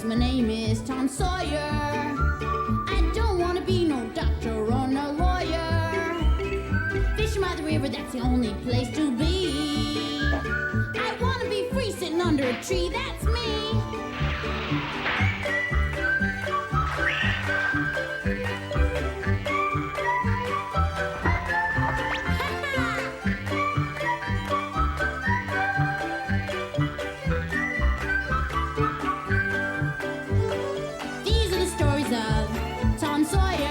my name is Tom Sawyer. I don't want to be no doctor or no lawyer. Fishing by the river, that's the only place to be. I want to be free sitting under a tree, that's me. These are the stories of Tom Sawyer.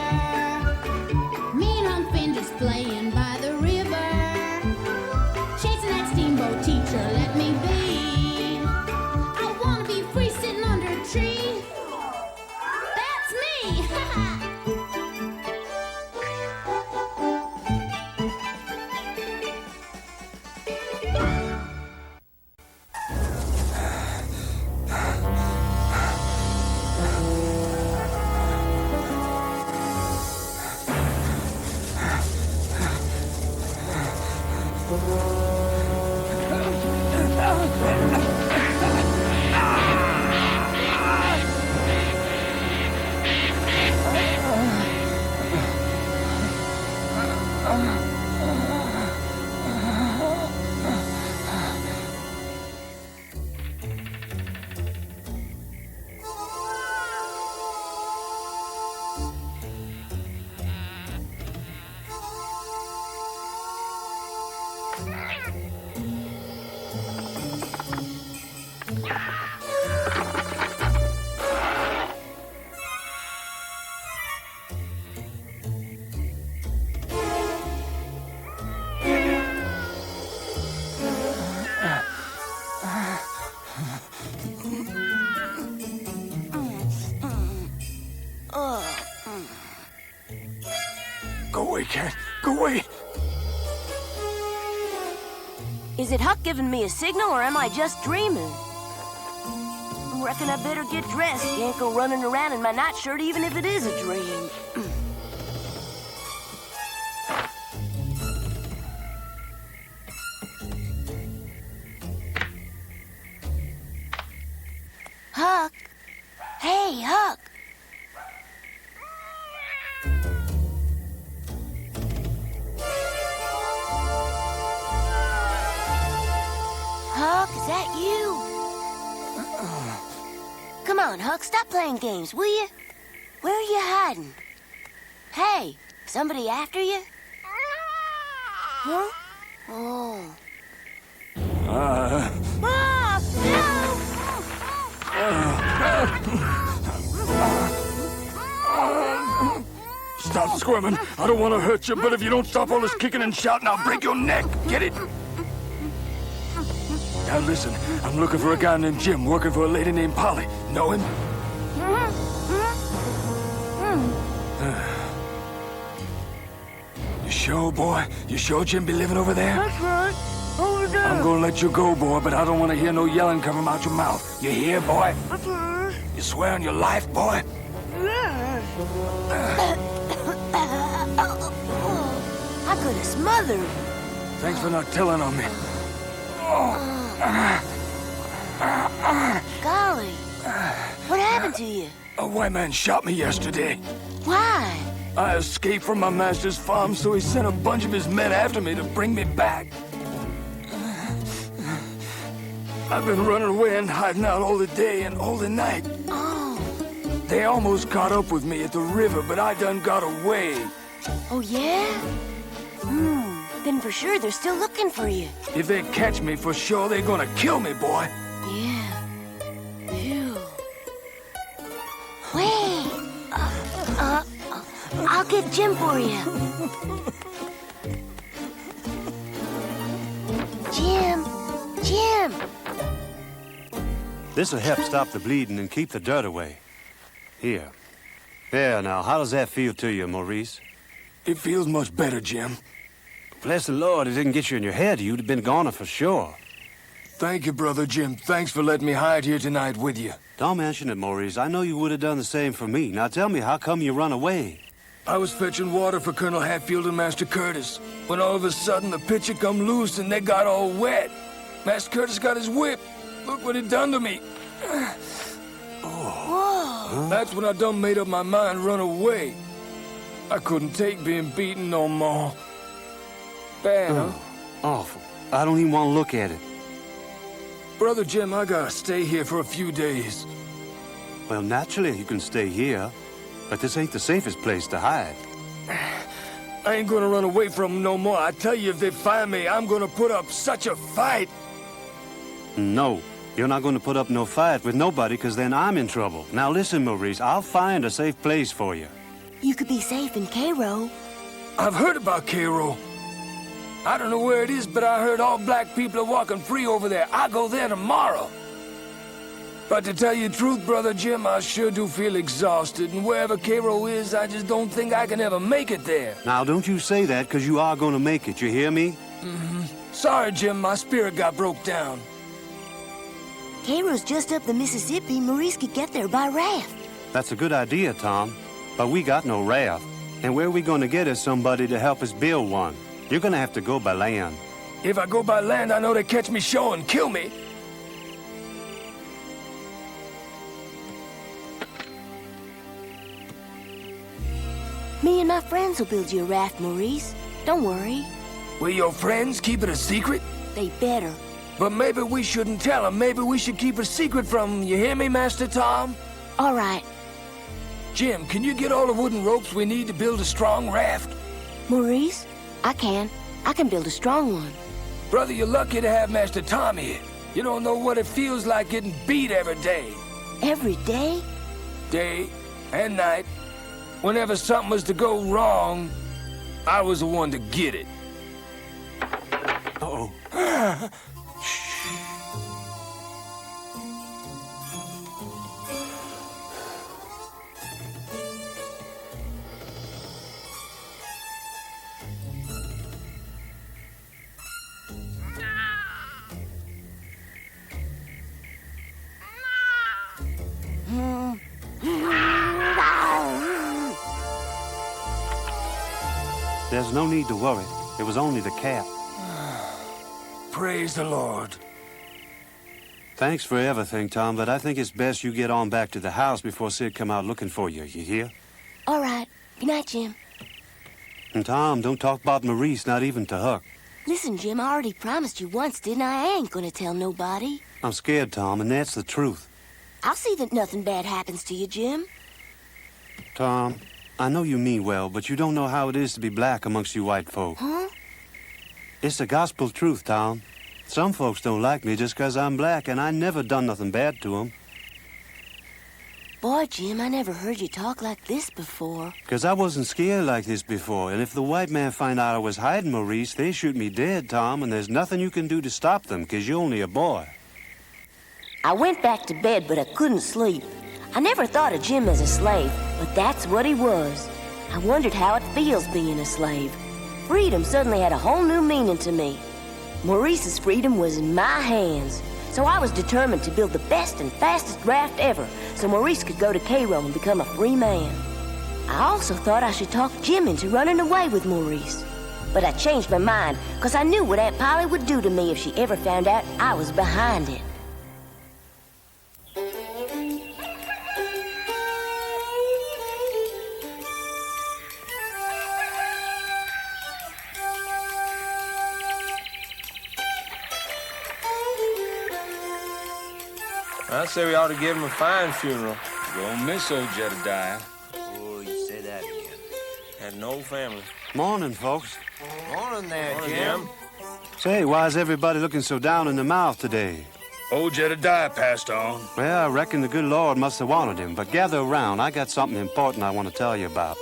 Me and Unc Finn just playing by the river. Chasing that steamboat teacher, let me be. I want to be free sitting under a tree. That's me! Go away, cat. Go away. Is it Huck giving me a signal, or am I just dreaming? Reckon I better get dressed. Can't go running around in my nightshirt even if it is a dream. Huck. Hey, Huck. Huck, is that you? Come on, Huck, stop playing games, will you? Where are you hiding? Hey, somebody after you? Huh? Oh. Mom, no! Stop squirming. I don't want to hurt you, but if you don't stop all this kicking and shouting, I'll break your neck. Get it? Now listen, I'm looking for a guy named Jim working for a lady named Polly. Know him? You sure, boy? You sure Jim be living over there? That's right. Over there. I'm gonna let you go, boy, but I don't want to hear no yelling coming out your mouth. You hear, boy? That's right. You swear on your life, boy? Yes. I could have smothered. Thanks for not telling on me. Golly. What happened to you? A white man shot me yesterday. Why? I escaped from my master's farm, so he sent a bunch of his men after me to bring me back. I've been running away and hiding out all the day and all the night. Oh. They almost caught up with me at the river, but I done got away. Oh, yeah? Then for sure they're still looking for you. If they catch me, for sure they're gonna kill me, boy. Yeah. Phew. Wait. I'll get Jim for you. Jim. Jim. This'll help stop the bleeding and keep the dirt away. Here. There, now, how does that feel to you, Maurice? It feels much better, Jim. Bless the Lord, it didn't get you in your head. You'd have been goner for sure. Thank you, Brother Jim. Thanks for letting me hide here tonight with you. Don't mention it, Maurice. I know you would have done the same for me. Now tell me, how come you run away? I was fetching water for Colonel Hatfield and Master Curtis, when all of a sudden the pitcher come loose and they got all wet. Master Curtis got his whip. Look what it done to me. What That's when I done made up my mind run away. I couldn't take being beaten no more. Bad, huh? Awful. I don't even want to look at it. Brother Jim, I gotta stay here for a few days. Well, naturally you can stay here, but this ain't the safest place to hide. I ain't gonna run away from them no more. I tell you, if they find me, I'm gonna put up such a fight. No, you're not going to put up no fight with nobody, because then I'm in trouble. Now listen, Maurice, I'll find a safe place for you. You could be safe in Cairo. I've heard about Cairo. I don't know where it is, but I heard all black people are walking free over there. I'll go there tomorrow. But to tell you the truth, Brother Jim, I sure do feel exhausted, and wherever Cairo is, I just don't think I can ever make it there. Now, don't you say that, because you are going to make it, you hear me? Sorry, Jim, my spirit got broke down. Cairo's just up the Mississippi. Maurice could get there by raft. That's a good idea, Tom, but we got no raft. And where we going to get is somebody to help us build one. You're going to have to go by land. If I go by land, I know they catch me sure and kill me. Me and my friends will build you a raft, Maurice. Don't worry. Will your friends keep it a secret? They better. But maybe we shouldn't tell them. Maybe we should keep a secret from them. You hear me, Master Tom? All right. Jim, can you get all the wooden ropes we need to build a strong raft? Maurice, I can. I can build a strong one. Brother, you're lucky to have Master Tom here. You don't know what it feels like getting beat every day. Every day? Day and night. Whenever something was to go wrong, I was the one to get it. Uh-oh. There's no need to worry. It was only the cat. Praise the Lord. Thanks for everything, Tom, but I think it's best you get on back to the house before Sid come out looking for you. You hear? All right. Good night, Jim. And Tom, don't talk about Maurice, not even to Huck. Listen, Jim, I already promised you once, didn't I? I ain't gonna tell nobody. I'm scared, Tom, and that's the truth. I'll see that nothing bad happens to you, Jim. Tom, I know you mean well, but you don't know how it is to be black amongst you white folk. Huh? It's the gospel truth, Tom. Some folks don't like me just 'cause I'm black, and I never done nothing bad to 'em. Boy, Jim, I never heard you talk like this before. 'Cause I wasn't scared like this before, and if the white man find out I was hiding Maurice, they shoot me dead, Tom, and there's nothing you can do to stop them, 'cause you're only a boy. I went back to bed, but I couldn't sleep. I never thought of Jim as a slave, but that's what he was. I wondered how it feels being a slave. Freedom suddenly had a whole new meaning to me. Maurice's freedom was in my hands, so I was determined to build the best and fastest raft ever so Maurice could go to Cairo and become a free man. I also thought I should talk Jim into running away with Maurice. But I changed my mind, because I knew what Aunt Polly would do to me if she ever found out I was behind it. I say we ought to give him a fine funeral. Don't miss old Jedediah. Oh, you say that again. Had no family. Morning, folks. Morning there, Morning, Jim. Say, why is everybody looking so down in the mouth today? Old Jedediah passed on. Well, I reckon the good Lord must have wanted him, but gather around. I got something important I want to tell you about.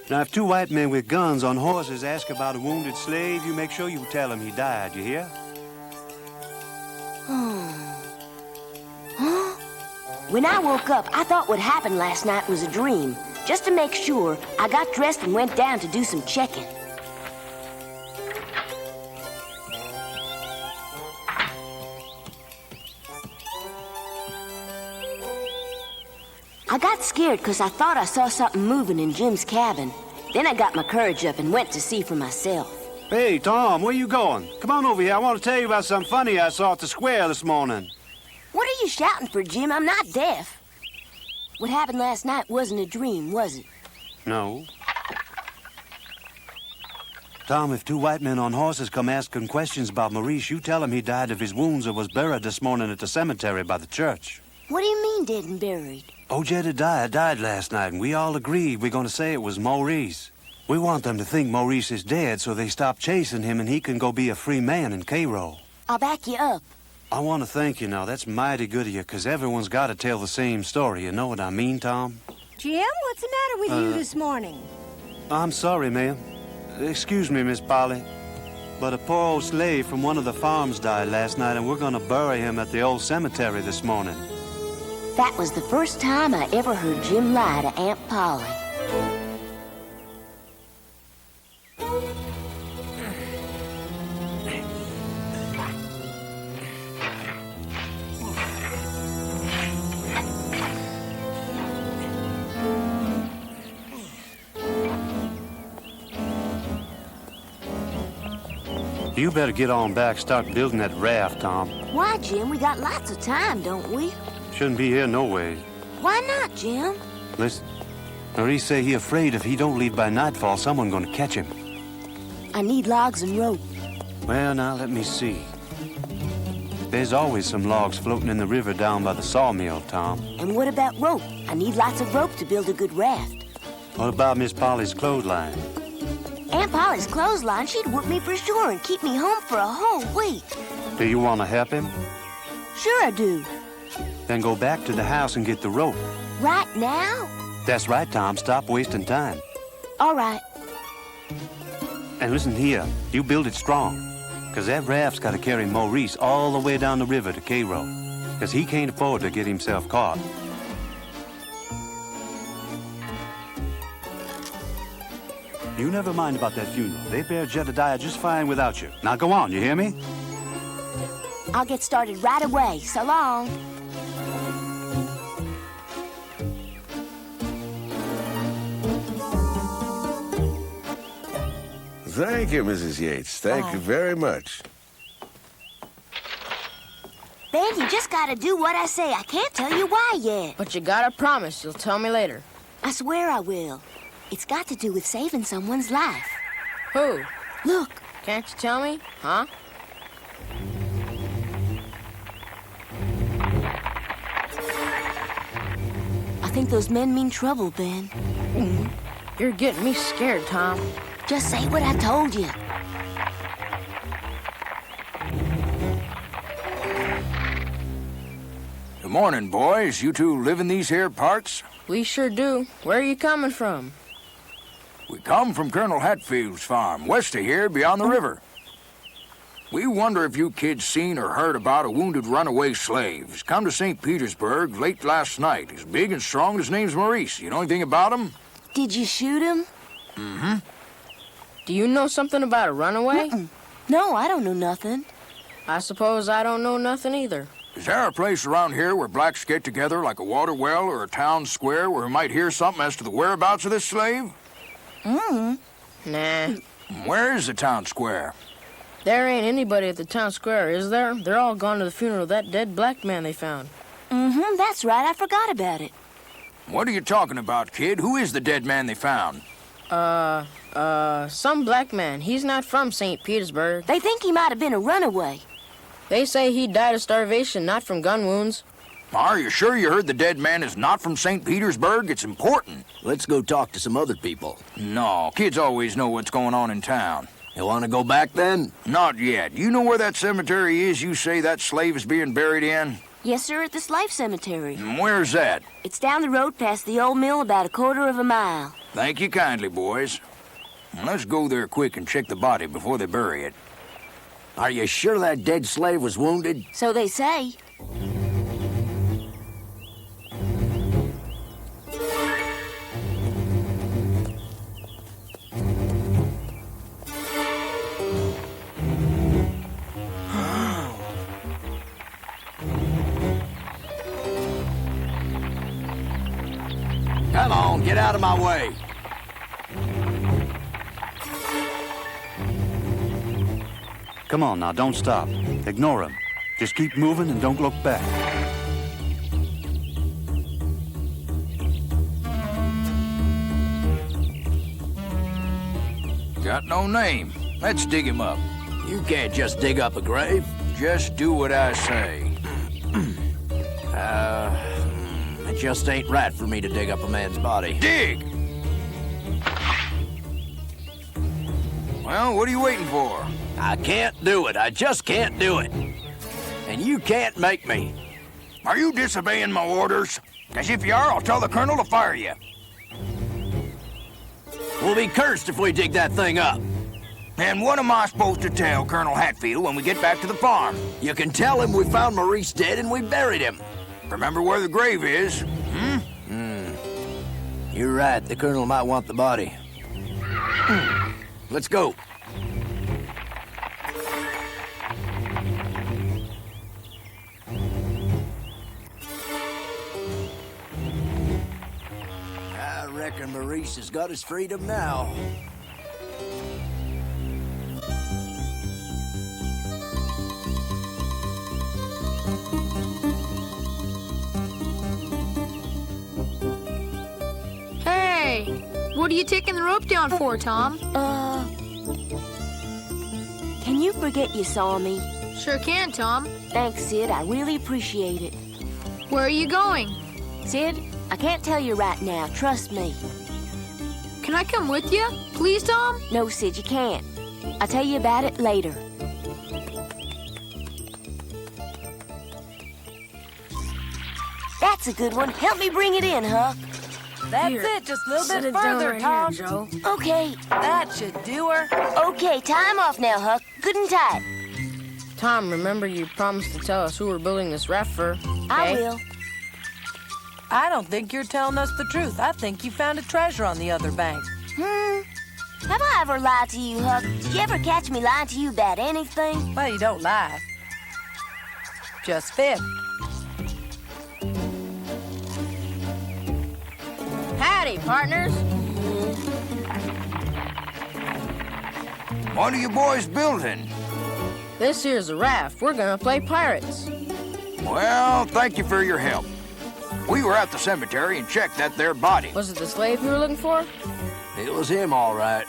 Now, if two white men with guns on horses ask about a wounded slave, you make sure you tell them he died, you hear? When I woke up, I thought what happened last night was a dream. Just to make sure, I got dressed and went down to do some checking. I got scared because I thought I saw something moving in Jim's cabin. Then I got my courage up and went to see for myself. Hey, Tom, where you going? Come on over here. I want to tell you about something funny I saw at the square this morning. What are you shouting for, Jim? I'm not deaf. What happened last night wasn't a dream, was it? No. Tom, if two white men on horses come asking questions about Maurice, you tell them he died of his wounds or was buried this morning at the cemetery by the church. What do you mean, dead and buried? Old Jedediah died last night, and we all agreed we're going to say it was Maurice. We want them to think Maurice is dead so they stop chasing him and he can go be a free man in Cairo. I'll back you up. I want to thank you now. That's mighty good of you, because everyone's got to tell the same story. You know what I mean, Tom? Jim, what's the matter with you this morning? I'm sorry, ma'am. Excuse me, Miss Polly. But a poor old slave from one of the farms died last night, and we're going to bury him at the old cemetery this morning. That was the first time I ever heard Jim lie to Aunt Polly. You better get on back, start building that raft, Tom. Why, Jim? We got lots of time, don't we? Shouldn't be here no way. Why not, Jim? Listen, Maurice say he afraid if he don't leave by nightfall, someone gonna catch him. I need logs and rope. Well, now, let me see. There's always some logs floating in the river down by the sawmill, Tom. And what about rope? I need lots of rope to build a good raft. What about Miss Polly's clothesline? Aunt Polly's clothesline, she'd whoop me for sure and keep me home for a whole week. Do you want to help him? Sure I do. Then go back to the house and get the rope. Right now? That's right, Tom. Stop wasting time. All right. And listen here, you build it strong. Because that raft's got to carry Maurice all the way down the river to Cairo. Because he can't afford to get himself caught. You never mind about that funeral. They bear Jedediah just fine without you. Now go on, you hear me? I'll get started right away. So long. Thank you, Mrs. Yates. Thank you very much. Ben, you just gotta do what I say. I can't tell you why yet. But you gotta promise you'll tell me later. I swear I will. It's got to do with saving someone's life. Who? Look. Can't you tell me? Huh? I think those men mean trouble, Ben. You're getting me scared, Tom. Just say what I told you. Good morning, boys. You two live in these here parts? We sure do. Where are you coming from? We come from Colonel Hatfield's farm, west of here, beyond the river. We wonder if you kids seen or heard about a wounded runaway slave. He's come to St. Petersburg late last night. He's big and strong. His name's Maurice. You know anything about him? Did you shoot him? Mm-hmm. Do you know something about a runaway? No, I don't know nothing. I suppose I don't know nothing either. Is there a place around here where blacks get together, like a water well or a town square, where we might hear something as to the whereabouts of this slave? Nah. Where is the town square? There ain't anybody at the town square, is there? They're all gone to the funeral of that dead black man they found. That's right. I forgot about it. What are you talking about, kid? Who is the dead man they found? Some black man. He's not from St. Petersburg. They think he might have been a runaway. They say he died of starvation, not from gun wounds. Are you sure you heard the dead man is not from St. Petersburg? It's important. Let's go talk to some other people. No, kids always know what's going on in town. You want to go back then? Not yet. You know where that cemetery is you say that slave is being buried in? Yes, sir, at the slave cemetery. And where's that? It's down the road past the old mill about a quarter of a mile. Thank you kindly, boys. Let's go there quick and check the body before they bury it. Are you sure that dead slave was wounded? So they say. Come on, get out of my way. Come on now, don't stop. Ignore him. Just keep moving and don't look back. Got no name. Let's dig him up. You can't just dig up a grave. Just do what I say. It just ain't right for me to dig up a man's body. Dig! Well, what are you waiting for? I can't do it. I just can't do it. And you can't make me. Are you disobeying my orders? Because if you are, I'll tell the colonel to fire you. We'll be cursed if we dig that thing up. And what am I supposed to tell Colonel Hatfield when we get back to the farm? You can tell him we found Maurice dead and we buried him. Remember where the grave is? You're right. The colonel might want the body. Let's go. I reckon Maurice has got his freedom now. Hey, what are you taking the rope down for, Tom? Can you forget you saw me? Sure can, Tom. Thanks, Sid. I really appreciate it. Where are you going? Sid, I can't tell you right now. Trust me. Can I come with you? Please, Tom? No, Sid, you can't. I'll tell you about it later. That's a good one. Help me bring it in, Huck. That's it. Just a little bit further, Tom. Joe. Okay. That should do her. Okay, time off now, Huck. Good and tight. Tom, remember you promised to tell us who we're building this raft for, okay? I will. I don't think you're telling us the truth. I think you found a treasure on the other bank. Have I ever lied to you, Huck? Did you ever catch me lying to you about anything? Well, you don't lie. Just fib. Howdy, partners. What are you boys building? This here's a raft. We're gonna play pirates. Well, thank you for your help. We were at the cemetery and checked that there body. Was it the slave you were looking for? It was him, all right.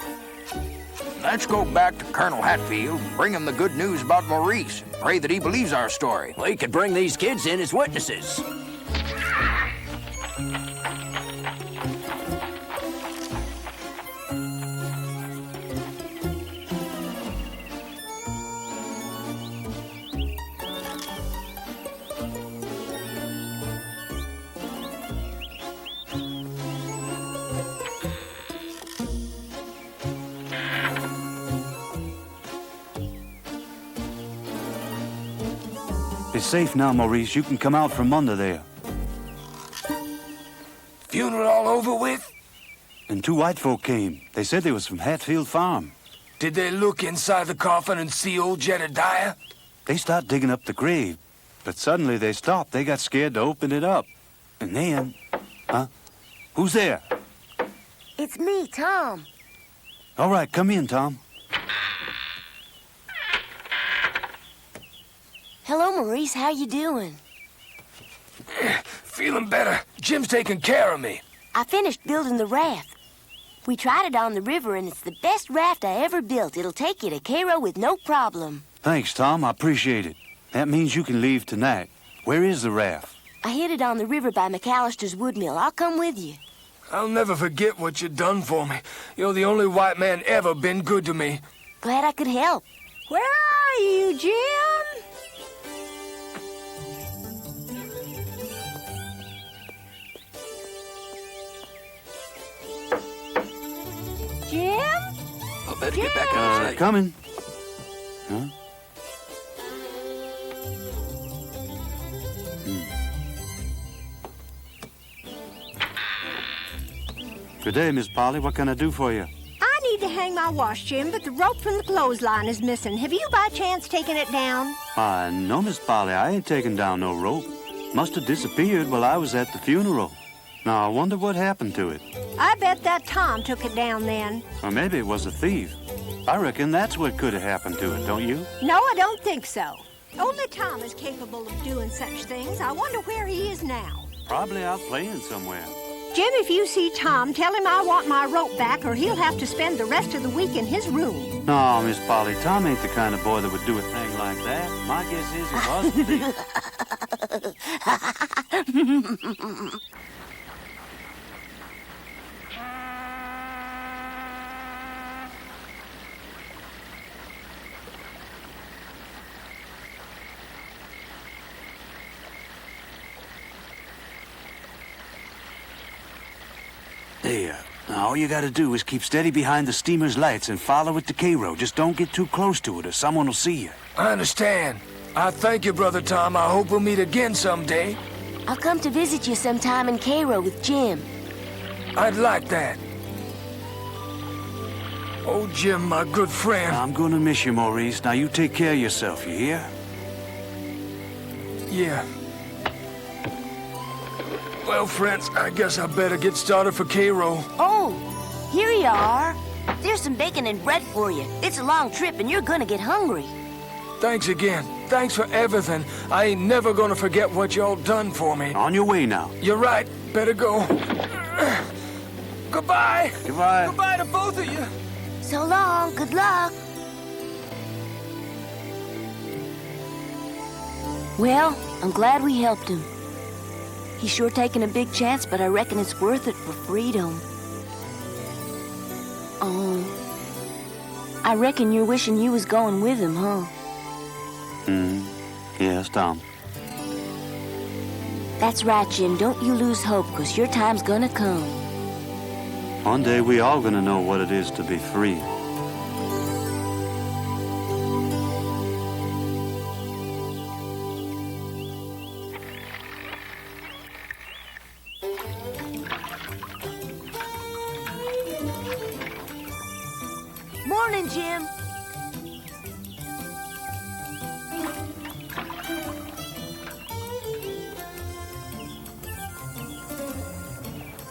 Let's go back to Colonel Hatfield and bring him the good news about Maurice and pray that he believes our story. We could bring these kids in as witnesses. It's safe now, Maurice. You can come out from under there. Funeral all over with? And two white folk came. They said they was from Hatfield Farm. Did they look inside the coffin and see old Jedediah? They start digging up the grave, but suddenly they stopped. They got scared to open it up. And then... Huh? Who's there? It's me, Tom. All right, come in, Tom. Hello, Maurice. How you doing? Feeling better. Jim's taking care of me. I finished building the raft. We tried it on the river, and it's the best raft I ever built. It'll take you to Cairo with no problem. Thanks, Tom. I appreciate it. That means you can leave tonight. Where is the raft? I hid it on the river by McAllister's wood mill. I'll come with you. I'll never forget what you done for me. You're the only white man ever been good to me. Glad I could help. Where are you, Jim? Jim? I better get back inside. Coming. Huh? Good day, Miss Polly. What can I do for you? I need to hang my wash, Jim, but the rope from the clothesline is missing. Have you by chance taken it down? No, Miss Polly. I ain't taking down no rope. Must have disappeared while I was at the funeral. Now, I wonder what happened to it. I bet that Tom took it down then. Or maybe it was a thief. I reckon that's what could have happened to it, don't you? No, I don't think so. Only Tom is capable of doing such things. I wonder where he is now. Probably out playing somewhere. Jim, if you see Tom, tell him I want my rope back or he'll have to spend the rest of the week in his room. No, Miss Polly, Tom ain't the kind of boy that would do a thing like that. My guess is it wasn't be. There. Now, all you gotta do is keep steady behind the steamer's lights and follow it to Cairo. Just don't get too close to it or someone will see you. I understand. I thank you, Brother Tom. I hope we'll meet again someday. I'll come to visit you sometime in Cairo with Jim. I'd like that. Oh, Jim, my good friend. I'm gonna miss you, Maurice. Now, you take care of yourself, you hear? Yeah. Well, friends, I guess I better get started for Cairo. Oh, here you are. There's some bacon and bread for you. It's a long trip and you're gonna get hungry. Thanks again. Thanks for everything. I ain't never gonna forget what y'all done for me. On your way now. You're right. Better go. Goodbye. Goodbye. Goodbye to both of you. So long. Good luck. Well, I'm glad we helped him. He's sure taking a big chance, but I reckon it's worth it for freedom. Oh, I reckon you're wishing you was going with him, huh? Yes, Tom. That's right, Jim. Don't you lose hope, 'cause your time's gonna come. One day we all gonna know what it is to be free. Morning, Jim.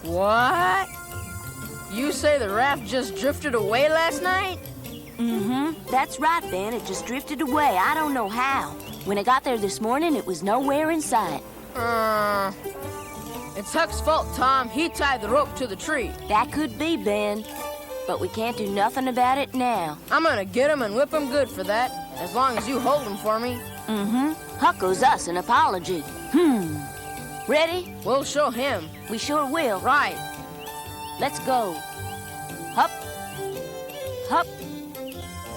What? You say the raft just drifted away last night? That's right, Ben. It just drifted away. I don't know how. When I got there this morning, it was nowhere in sight. It's Huck's fault, Tom. He tied the rope to the tree. That could be, Ben. But we can't do nothing about it now. I'm gonna get him and whip him good for that, as long as you hold him for me. Huck owes us an apology. Ready? We'll show him. We sure will. Right. Let's go. Hup. Hup.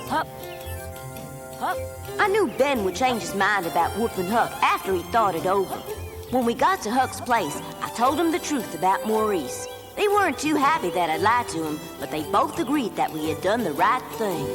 Hup. Hup. I knew Ben would change his mind about whooping Huck after he thought it over. When we got to Huck's place, I told him the truth about Maurice. They weren't too happy that I'd lied to him, but they both agreed that we had done the right thing.